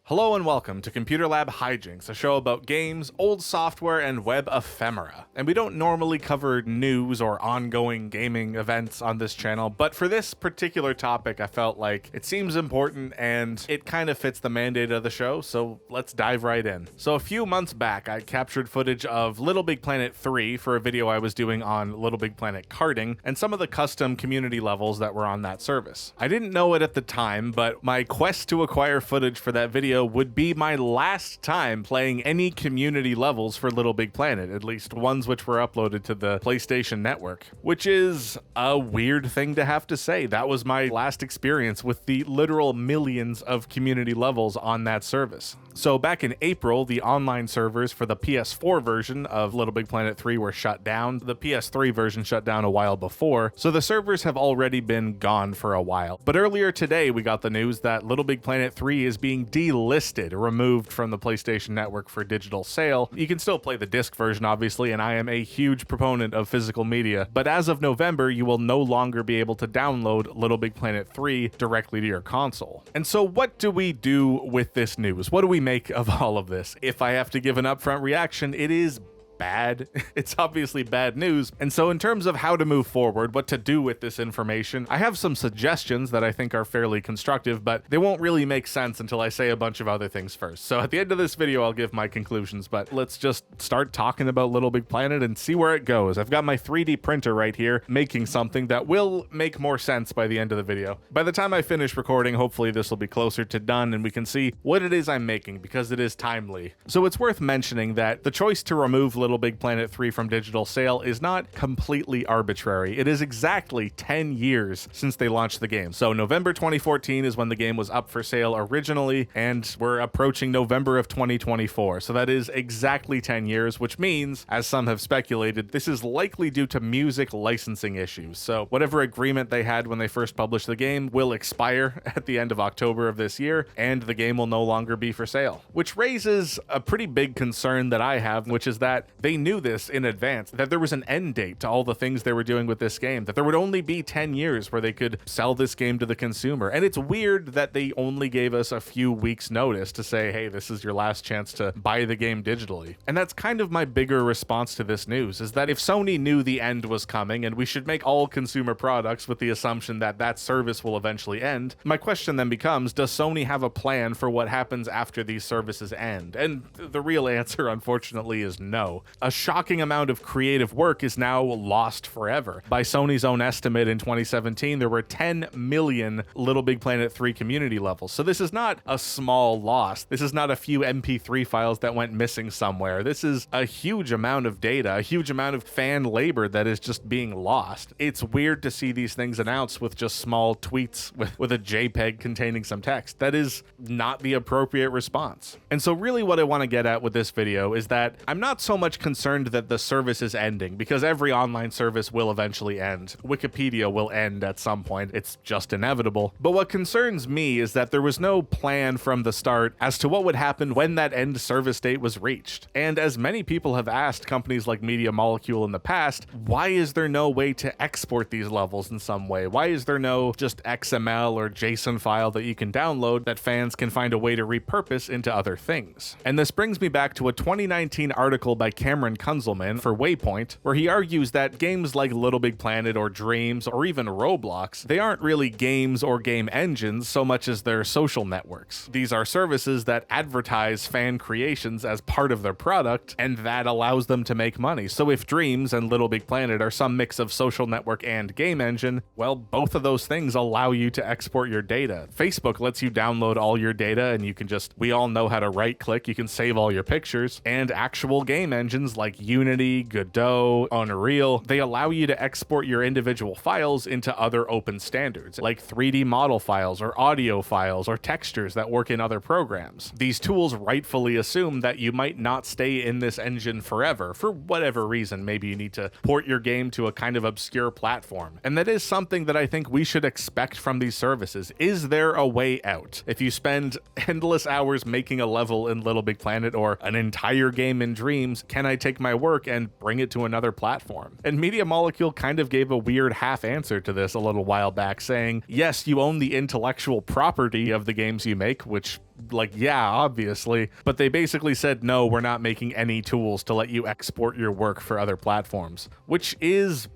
Hello and welcome to Computer Lab Hijinks, a show about games, old software, and web ephemera. And we don't normally cover news or ongoing gaming events on this channel, but for this particular topic, I felt like it seems important and it kind of fits the mandate of the show, so let's dive right in. So a few months back, I captured footage of LittleBigPlanet 3 for a video I was doing on LittleBigPlanet karting and some of the custom community levels that were on that service. I didn't know it at the time, but my quest to acquire footage for that video would be my last time playing any community levels for LittleBigPlanet, at least ones which were uploaded to the PlayStation Network, which is a weird thing to have to say. That was my last experience with the literal millions of community levels on that service. So back in April, the online servers for the PS4 version of LittleBigPlanet 3 were shut down. The PS3 version shut down a while before, so the servers have already been gone for a while. But earlier today, we got the news that LittleBigPlanet 3 is being delisted, removed from the PlayStation Network for digital sale. You can still play the disc version, obviously, and I am a huge proponent of physical media. But as of November, you will no longer be able to download LittleBigPlanet 3 directly to your console. And so what do we do with this news? What do we make of all of this? If I have to give an upfront reaction, it is bad. It's obviously bad news. And so in terms of how to move forward, what to do with this information, I have some suggestions that I think are fairly constructive, but they won't really make sense until I say a bunch of other things first. So at the end of this video, I'll give my conclusions, but let's just start talking about LittleBigPlanet and see where it goes. I've got my 3D printer right here making something that will make more sense by the end of the video. By the time I finish recording, hopefully this will be closer to done and we can see what it is I'm making because it is timely. So it's worth mentioning that the choice to remove LittleBigPlanet 3 from digital sale is not completely arbitrary. It is exactly 10 years since they launched the game. So November 2014 is when the game was up for sale originally, and we're approaching November of 2024. So that is exactly 10 years, which means, as some have speculated, this is likely due to music licensing issues. So whatever agreement they had when they first published the game will expire at the end of October of this year, and the game will no longer be for sale. Which raises a pretty big concern that I have, which is that they knew this in advance, that there was an end date to all the things they were doing with this game, that there would only be 10 years where they could sell this game to the consumer. And it's weird that they only gave us a few weeks notice to say, hey, this is your last chance to buy the game digitally. And that's kind of my bigger response to this news, is that if Sony knew the end was coming and we should make all consumer products with the assumption that that service will eventually end, my question then becomes, does Sony have a plan for what happens after these services end? And the real answer, unfortunately, is no. A shocking amount of creative work is now lost forever. By Sony's own estimate in 2017, there were 10 million LittleBigPlanet 3 community levels. So this is not a small loss. This is not a few MP3 files that went missing somewhere. This is a huge amount of data, a huge amount of fan labor that is just being lost. It's weird to see these things announced with just small tweets with a JPEG containing some text. That is not the appropriate response. And so really what I want to get at with this video is that I'm not so much concerned that the service is ending, because every online service will eventually end. Wikipedia will end at some point. It's just inevitable. But what concerns me is that there was no plan from the start as to what would happen when that end service date was reached. And as many people have asked companies like Media Molecule in the past, why is there no way to export these levels in some way? Why is there no just XML or JSON file that you can download that fans can find a way to repurpose into other things? And this brings me back to a 2019 article by Cameron Kunzelman for Waypoint, where he argues that games like LittleBigPlanet or Dreams or even Roblox, they aren't really games or game engines so much as they're social networks. These are services that advertise fan creations as part of their product, and that allows them to make money. So if Dreams and LittleBigPlanet are some mix of social network and game engine, well, both of those things allow you to export your data. Facebook lets you download all your data, and you can just, we all know how to right click, you can save all your pictures, and actual game engines like Unity, Godot, Unreal, they allow you to export your individual files into other open standards, like 3D model files or audio files or textures that work in other programs. These tools rightfully assume that you might not stay in this engine forever, for whatever reason. Maybe you need to port your game to a kind of obscure platform. And that is something that I think we should expect from these services. Is there a way out? If you spend endless hours making a level in LittleBigPlanet or an entire game in Dreams, can I take my work and bring it to another platform? And Media Molecule kind of gave a weird half answer to this a little while back, saying, yes, you own the intellectual property of the games you make, which, like, yeah, obviously, but they basically said, no, we're not making any tools to let you export your work for other platforms, which is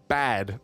bad.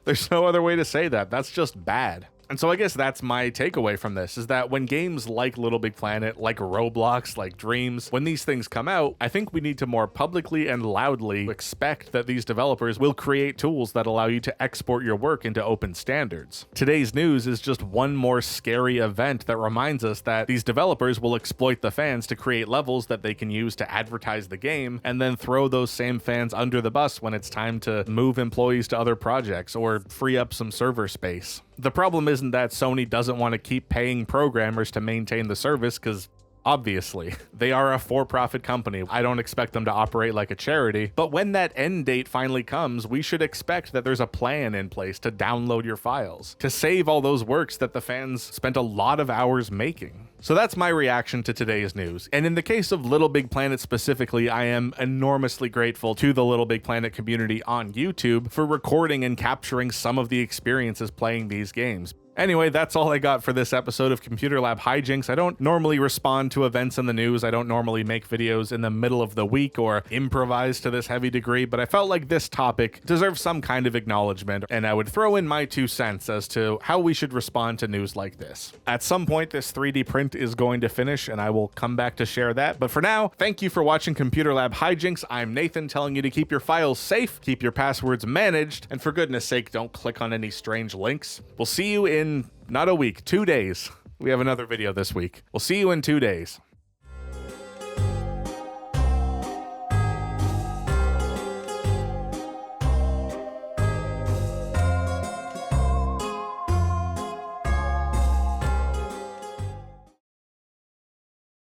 There's no other way to say that. That's just bad. And so I guess that's my takeaway from this, is that when games like LittleBigPlanet, like Roblox, like Dreams, when these things come out, I think we need to more publicly and loudly expect that these developers will create tools that allow you to export your work into open standards. Today's news is just one more scary event that reminds us that these developers will exploit the fans to create levels that they can use to advertise the game, and then throw those same fans under the bus when it's time to move employees to other projects or free up some server space. The problem isn't that Sony doesn't want to keep paying programmers to maintain the service, because obviously they are a for-profit company. I don't expect them to operate like a charity, but when that end date finally comes, we should expect that there's a plan in place to download your files, to save all those works that the fans spent a lot of hours making. So that's my reaction to today's news. And in the case of LittleBigPlanet specifically, I am enormously grateful to the LittleBigPlanet community on YouTube for recording and capturing some of the experiences playing these games. Anyway, that's all I got for this episode of Computer Lab Hijinks. I don't normally respond to events in the news. I don't normally make videos in the middle of the week or improvise to this heavy degree, but I felt like this topic deserves some kind of acknowledgement, and I would throw in my 2 cents as to how we should respond to news like this. At some point, this 3D print is going to finish, and I will come back to share that. But for now, thank you for watching Computer Lab Hijinks. I'm Nathan, telling you to keep your files safe, keep your passwords managed, and for goodness sake, don't click on any strange links. We'll see you in not a week, 2 days. We have another video this week. We'll see you in 2 days.